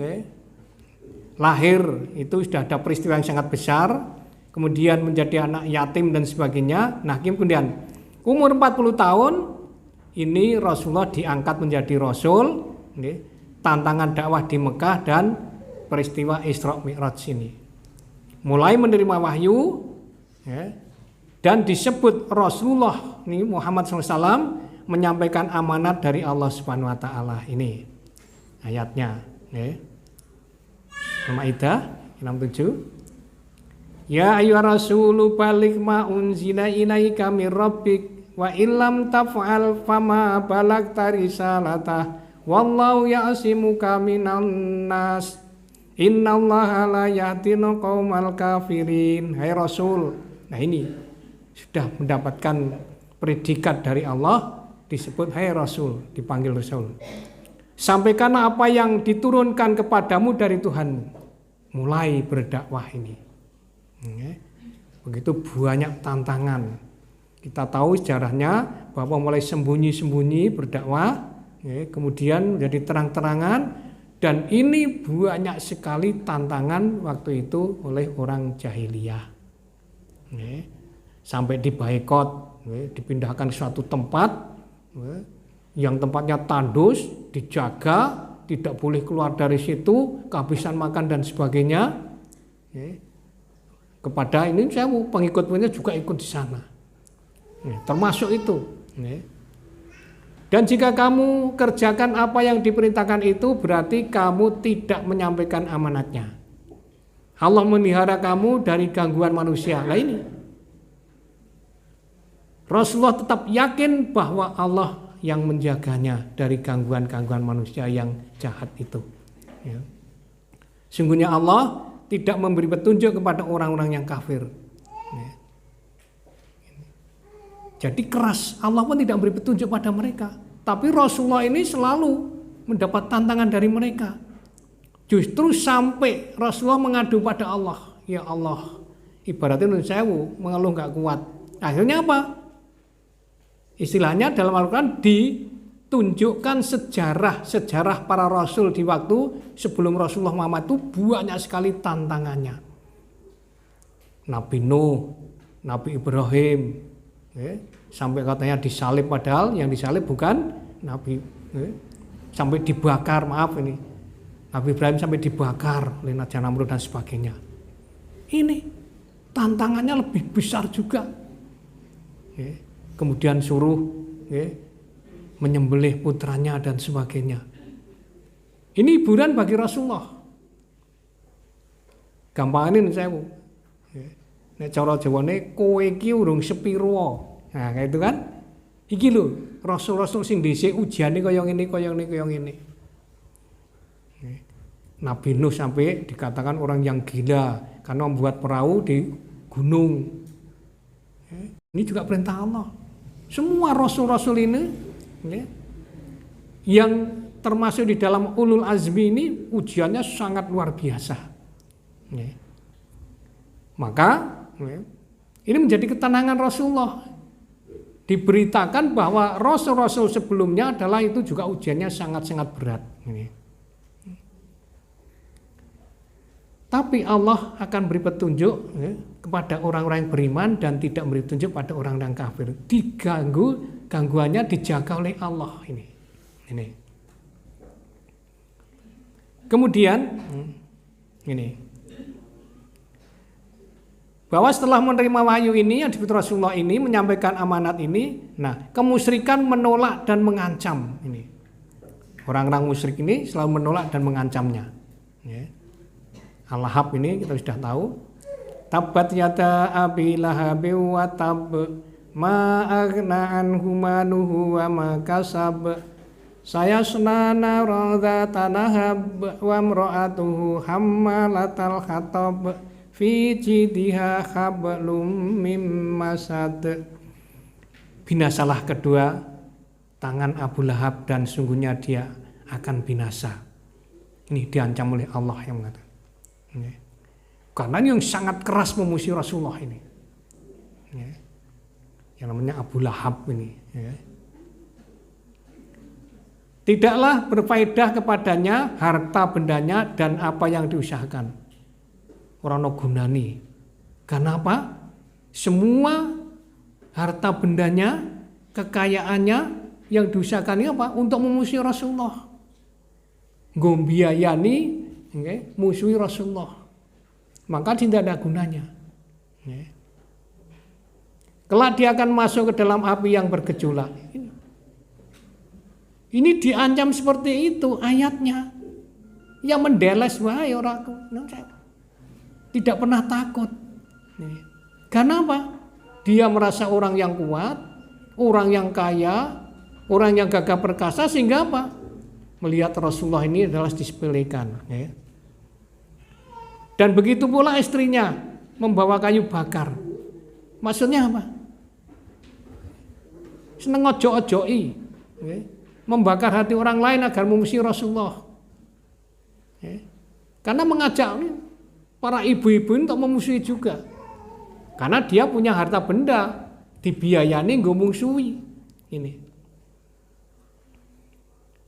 lahir itu sudah ada peristiwa yang sangat besar, kemudian menjadi anak yatim dan sebagainya. Nah kemudian umur 40 tahun ini Rasulullah diangkat menjadi Rasul, tantangan dakwah di Mekah dan peristiwa Isra Mi'raj ini. Mulai menerima wahyu dan disebut Rasulullah ini Muhammad SAW menyampaikan amanat dari Allah Subhanahu Wa Taala ini. Ayatnya Al-Maidah 67. Ya ayyuhar rasulu baligh ma unzila ilaika mir rabbik wa illam taf'al fama balagta risalatah wallahu ya'simuka minan nas innallaha la yahdil qaumal kafirin. Hai Rasul, nah ini sudah mendapatkan predikat dari Allah, disebut hai Rasul, dipanggil Rasul. Sampaikan apa yang diturunkan kepadamu dari Tuhanmu. Mulai berdakwah ini. Begitu banyak tantangan. Kita tahu sejarahnya bahwa mulai sembunyi-sembunyi berdakwah, kemudian menjadi terang-terangan, dan ini banyak sekali tantangan waktu itu oleh orang jahiliyah. Sampai diboikot, dipindahkan ke suatu tempat yang tempatnya tandus, dijaga, tidak boleh keluar dari situ, kehabisan makan dan sebagainya. Kepada ini saya pengikut-pengikutnya juga ikut di sana. Termasuk itu. Dan jika kamu kerjakan apa yang diperintahkan itu, berarti kamu tidak menyampaikan amanatnya. Allah memelihara kamu dari gangguan manusia. Nah ini. Rasulullah tetap yakin bahwa Allah yang menjaganya dari gangguan-gangguan manusia yang jahat itu. Sungguhnya Allah tidak memberi petunjuk kepada orang-orang yang kafir. Jadi keras, Allah pun tidak memberi petunjuk pada mereka. Tapi Rasulullah ini selalu mendapat tantangan dari mereka. Justru sampai Rasulullah mengadu pada Allah, ya Allah, ibaratnya nun sewu, mengeluh gak kuat. Akhirnya apa? Istilahnya dalam Al-Quran ditunjukkan sejarah para Rasul di waktu sebelum Rasulullah Muhammad itu banyak sekali tantangannya. Nabi Nuh, Nabi Ibrahim, sampai katanya disalib, padahal yang disalib bukan Nabi, sampai dibakar, maaf ini, Nabi Ibrahim sampai dibakar oleh Raja Namrud dan sebagainya. Ini tantangannya lebih besar juga. Kemudian suruh menyembelih putranya dan sebagainya. Ini hiburan bagi Rasulullah. Gampangin saya. Nek cara Jawane kowe iki urung sepiro. Nah, kayak itu kan. Iki lho, rasul-rasul sing dhisik ujiane kaya ngene. Nabi Nuh sampai dikatakan orang yang gila karena membuat perahu di gunung. Ini juga perintah Allah. Semua rasul-rasul ini yang termasuk di dalam ulul azmi ini ujiannya sangat luar biasa. Maka ini menjadi ketenangan Rasulullah. Diberitakan bahwa rasul-rasul sebelumnya adalah itu juga ujiannya sangat-sangat berat. Tapi Allah akan beri petunjuk kepada orang-orang yang beriman dan tidak beri petunjuk pada orang yang kafir. Gangguannya dijaga oleh Allah ini. Kemudian ini bahwa setelah menerima wahyu ini yang disebut Rasulullah ini menyampaikan amanat ini, nah kemusyrikan menolak dan mengancam ini. Orang-orang musyrik ini selalu menolak dan mengancamnya. Al-Lahab ini kita sudah tahu. Tabbat yada abi lahabi wa tab ma aghna anhu maluhu wa ma kasab. Saya senana radhatan nahab wa imra'atuhu hammalatal hatab fi jidha hablum mim masad. Binasalah kedua tangan Abu Lahab dan sungguhnya dia akan binasa. Ini diancam oleh Allah yang mengatakan. Karena yang sangat keras memusuhi Rasulullah ini. Yang namanya Abu Lahab ini. Tidaklah berfaedah kepadanya harta bendanya dan apa yang diusahakan. Orang no gunani. Karena apa? Semua harta bendanya, kekayaannya yang diusahakan ini apa? Untuk memusuhi Rasulullah. Gombiayani musuhi Rasulullah. Maka tidak ada gunanya. Kelak dia akan masuk ke dalam api yang bergejolak. Ini diancam seperti itu ayatnya. Yang mendeles wahai orang tidak pernah takut. Karena apa? Dia merasa orang yang kuat, orang yang kaya, orang yang gagah perkasa, sehingga apa? Melihat Rasulullah ini adalah disepelekan. Dan begitu pula istrinya membawa kayu bakar. Maksudnya apa? Seneng ojo-ojoi, membakar hati orang lain agar memusuhi Rasulullah. Karena mengajak para ibu-ibu untuk memusuhi juga. Karena dia punya harta benda, dibiayani nggo musuhi. Ini.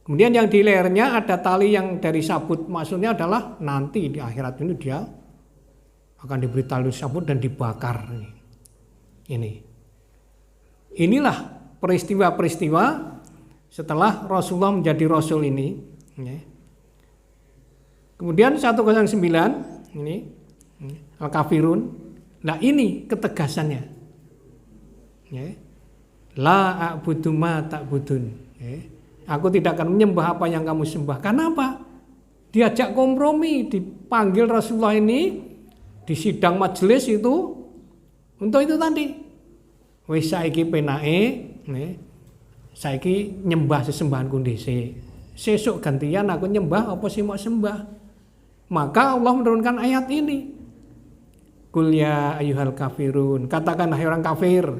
Kemudian yang di lehernya ada tali yang dari sabut, maksudnya adalah nanti di akhirat ini dia akan diberi tali sabut dan dibakar. Inilah peristiwa-peristiwa setelah Rasulullah menjadi Rasul ini. Kemudian 109 ini Al-Kafirun. Nah ini ketegasannya. La a'budu ma ta'budun. Aku tidak akan menyembah apa yang kamu sembah. Karena apa? Diajak kompromi, dipanggil Rasulullah ini di sidang majelis itu untuk itu tadi. Wis saiki penake, saiki nyembah sesembahanku dhisik. Sesuk gantian aku nyembah apa sih mau sembah. Maka Allah menurunkan ayat ini. Qul ya ayyuhal kafirun, katakan hai orang kafir,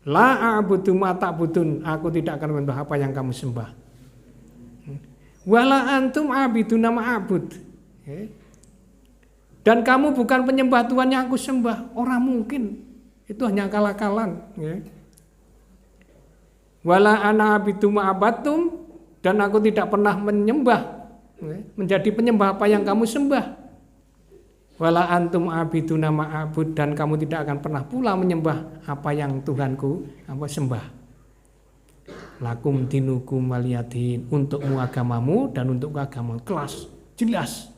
la a'budu ma ta'budun, aku tidak akan menyembah apa yang kamu sembah. Wala antum abiduna ma'abud. Dan kamu bukan penyembah Tuhan yang aku sembah. Orang mungkin. Itu hanya akal-akalan. Wala ana abidu ma'abatum. Dan aku tidak pernah menyembah. Menjadi penyembah apa yang kamu sembah. Wala antum abiduna ma'abud. Dan kamu tidak akan pernah pula menyembah apa yang Tuhanku sembah. Lakum dinukum waliyadin, untukmu agamamu dan untuk agamamu. Kelas jelas.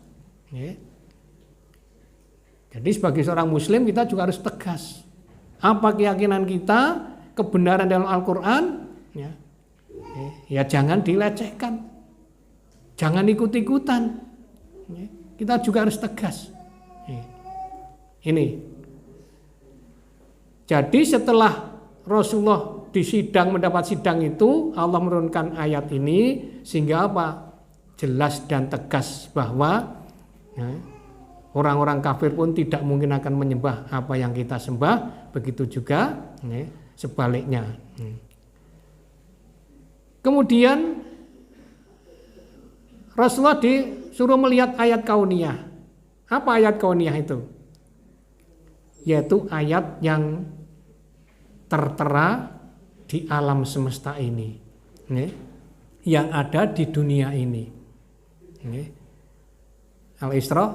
Jadi sebagai seorang muslim kita juga harus tegas. Apa keyakinan kita, kebenaran dalam Al-Quran, ya jangan dilecehkan. Jangan ikut-ikutan. Kita juga harus tegas. Ini. Jadi setelah Rasulullah mendapat sidang itu, Allah menurunkan ayat ini sehingga apa? Jelas dan tegas bahwa orang-orang kafir pun tidak mungkin akan menyembah apa yang kita sembah, begitu juga sebaliknya. Kemudian Rasulullah disuruh melihat ayat kauniyah. Apa ayat kauniyah itu? Yaitu ayat yang tertera di alam semesta ini, yang ada di dunia ini. Al-Isra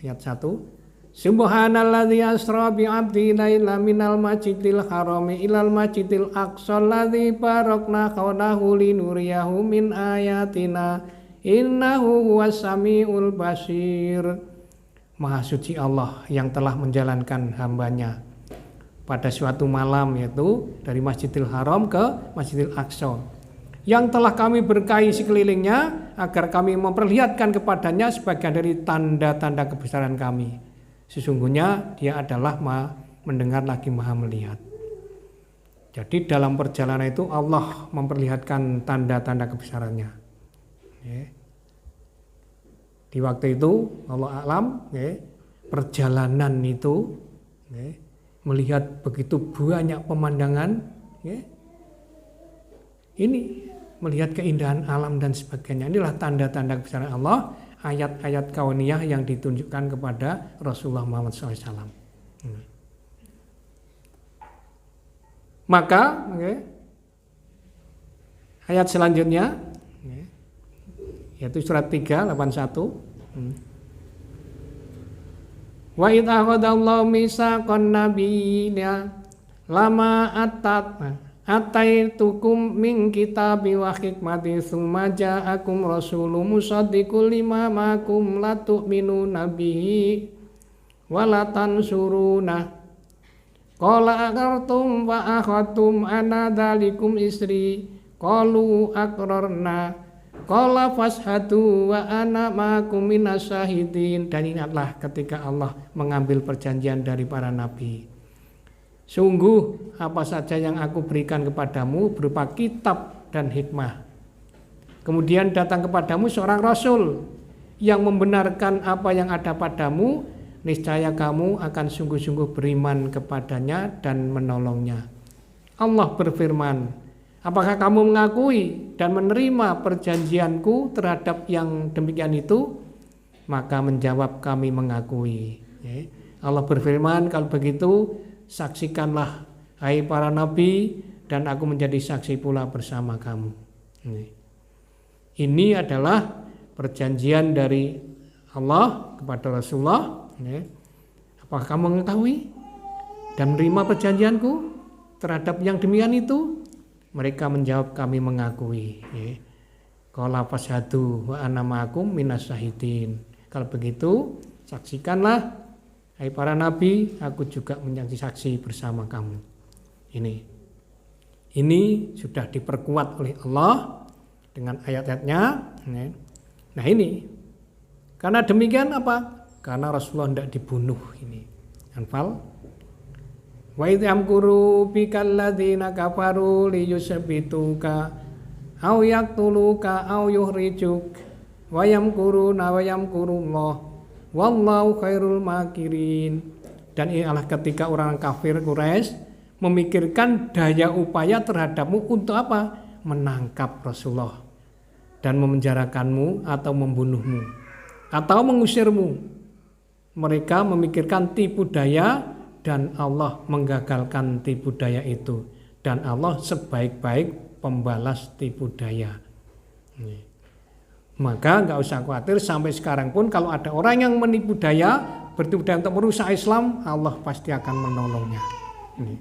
ayat 1. Subhanalladzi asra bi 'abdihi laila minal masjidil harami ilal masjidil aqsa alladzi barakna hawlahu linuriyahu min ayatina innahu huwas samiul basir. Maha suci Allah yang telah menjalankan hambanya pada suatu malam, yaitu dari Masjidil Haram ke Masjidil Aqsa, yang telah kami berkahi sekelilingnya agar kami memperlihatkan kepadanya sebagian dari tanda-tanda kebesaran kami. Sesungguhnya dia adalah maha mendengar lagi maha melihat. Jadi dalam perjalanan itu Allah memperlihatkan tanda-tanda kebesarannya. Di waktu itu Allah alam, perjalanan itu melihat begitu banyak pemandangan, ini melihat keindahan alam dan sebagainya. Inilah tanda-tanda kebesaran Allah, ayat-ayat kauniyah yang ditunjukkan kepada Rasulullah Muhammad SAW. Maka ayat selanjutnya yaitu surat 3:81. Wa idh akhadallahu mitsaqan nabiyina lama ataitukum min kitabi wa hikmati tsumma ja'akum rasulun musaddiqul lima ma'akum la tu'minuna bihi wa la tansuruna qala aqartum wa akhadtum ana dzalikum isri qalu aqrarna qala fashhadu wa ana ma'akum minas syahidin. Dan ingatlah ketika Allah mengambil perjanjian dari para nabi. Sungguh apa saja yang aku berikan kepadamu berupa kitab dan hikmah. Kemudian datang kepadamu seorang rasul yang membenarkan apa yang ada padamu, niscaya kamu akan sungguh-sungguh beriman kepadanya dan menolongnya. Allah berfirman, apakah kamu mengakui dan menerima perjanjianku terhadap yang demikian itu? Maka menjawab, kami mengakui. Allah berfirman, kalau begitu saksikanlah hai para nabi dan aku menjadi saksi pula bersama kamu. Ini adalah perjanjian dari Allah kepada Rasulullah. Apakah kamu mengetahui dan menerima perjanjianku terhadap yang demikian itu? Mereka menjawab, kami mengakui. Qala fashhadu wa ana ma'akum minas syahidin. Kalau begitu, saksikanlah hai para nabi, aku juga menjadi saksi bersama kamu. Ini sudah diperkuat oleh Allah dengan ayat-ayatnya. Nah ini, karena demikian apa? Karena Rasulullah tidak dibunuh. Ini Anfal. Wa idh yamkuru bikal ladzina kafaru liyusbituka aw yaqtuluka aw yukhrijuk wa yamkuruna wa yamkurullah wallahu khairul makirin. Dan ini adalah ketika orang kafir Quraisy memikirkan daya upaya terhadapmu untuk apa? Menangkap Rasulullah dan memenjarakanmu atau membunuhmu atau mengusirmu. Mereka memikirkan tipu daya dan Allah menggagalkan tipu daya itu. Dan Allah sebaik-baik pembalas tipu daya. Maka nggak usah khawatir, sampai sekarang pun kalau ada orang yang menipu daya, bertipu daya untuk merusak Islam, Allah pasti akan menolongnya. Ini.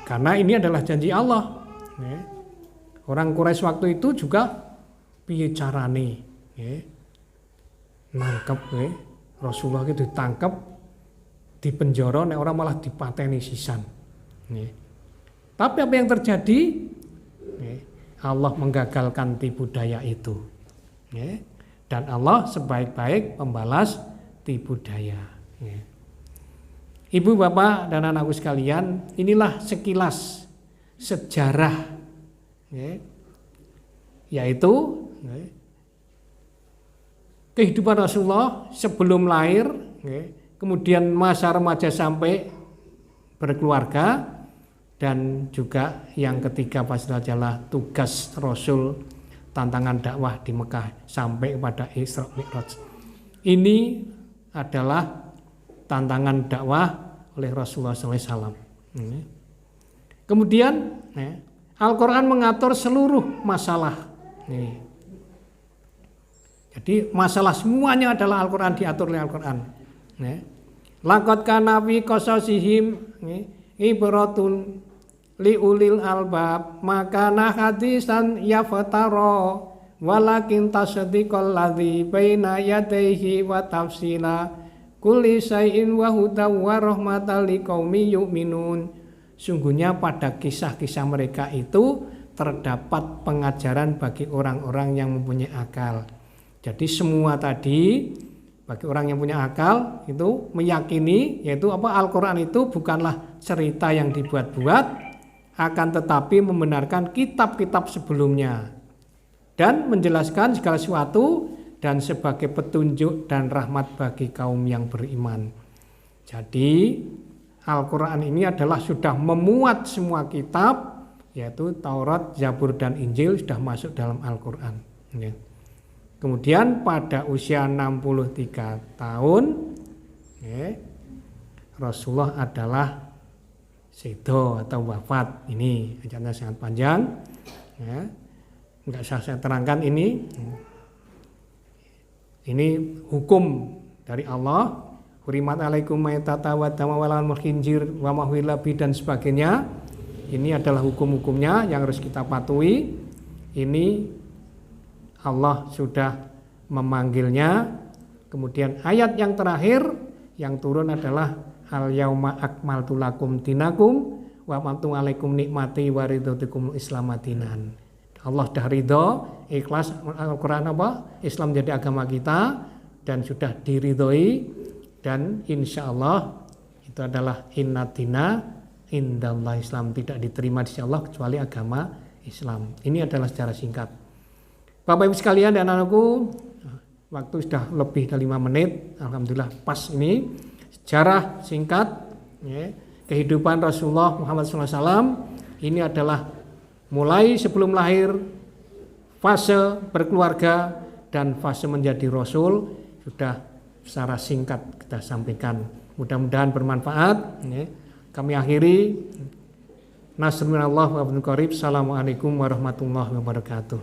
Karena ini adalah janji Allah. Orang Quraisy waktu itu juga piye carane nangkep Rasulullah itu ditangkap, dipenjara, nek orang malah dipateni sisan. Tapi apa yang terjadi? Allah menggagalkan tipu daya itu. Dan Allah sebaik-baik pembalas tipu daya. Ibu, bapak, dan anakku sekalian, inilah sekilas sejarah, yaitu kehidupan Rasulullah sebelum lahir, kemudian masa remaja sampai berkeluarga, dan juga yang ketiga pasti adalah tugas Rasul, tantangan dakwah di Mekah sampai kepada Isra Mi'raj. Ini adalah tantangan dakwah oleh Rasulullah SAW. Kemudian Al-Quran mengatur seluruh masalah. Jadi masalah semuanya adalah Al-Quran, diatur oleh Al-Quran. Laqad kana fi qasasihim ibratun liulil albab makana hadisan yaftara walakin tasdiqal ladzi baina yadayhi wa tafsila kulli syai'in wa hudaw wa rahmatan liqaumin yu'minun. Sungguhnya pada kisah-kisah mereka itu terdapat pengajaran bagi orang-orang yang mempunyai akal. Jadi semua tadi bagi orang yang punya akal itu meyakini yaitu Al-Quran itu bukanlah cerita yang dibuat-buat, akan tetapi membenarkan kitab-kitab sebelumnya dan menjelaskan segala sesuatu dan sebagai petunjuk dan rahmat bagi kaum yang beriman. Jadi Al-Quran ini adalah sudah memuat semua kitab, yaitu Taurat, Zabur, dan Injil sudah masuk dalam Al-Quran. Kemudian pada usia 63 tahun Rasulullah adalah sedo atau wafat. Ini ajarnya sangat panjang, enggak usah saya terangkan ini. Ini hukum dari Allah, hurimat alaikum maitata wa dama wal khinzir wa mahwila bi dan sebagainya. Ini adalah hukum-hukumnya yang harus kita patuhi. Ini Allah sudah memanggilnya. Kemudian ayat yang terakhir yang turun adalah al yauma akmaltu lakum dinakum wa atmamtu alaikum nikmati wa ridatukum islamatinan. Allah sudah ridho, ikhlas Al-Quran Islam menjadi agama kita dan sudah diridhoi, dan insya Allah itu adalah inna dina indallah Islam, tidak diterima di sisi Allah kecuali agama Islam. Ini adalah secara singkat. Bapak Ibu sekalian dan anakku, waktu sudah lebih dari 5 menit, alhamdulillah pas ini sejarah singkat kehidupan Rasulullah Muhammad SAW. Ini adalah mulai sebelum lahir, fase berkeluarga, dan fase menjadi Rasul sudah secara singkat kita sampaikan. Mudah-mudahan bermanfaat. Kami akhiri. Nasrullah wa Assalamualaikum warahmatullahi wabarakatuh.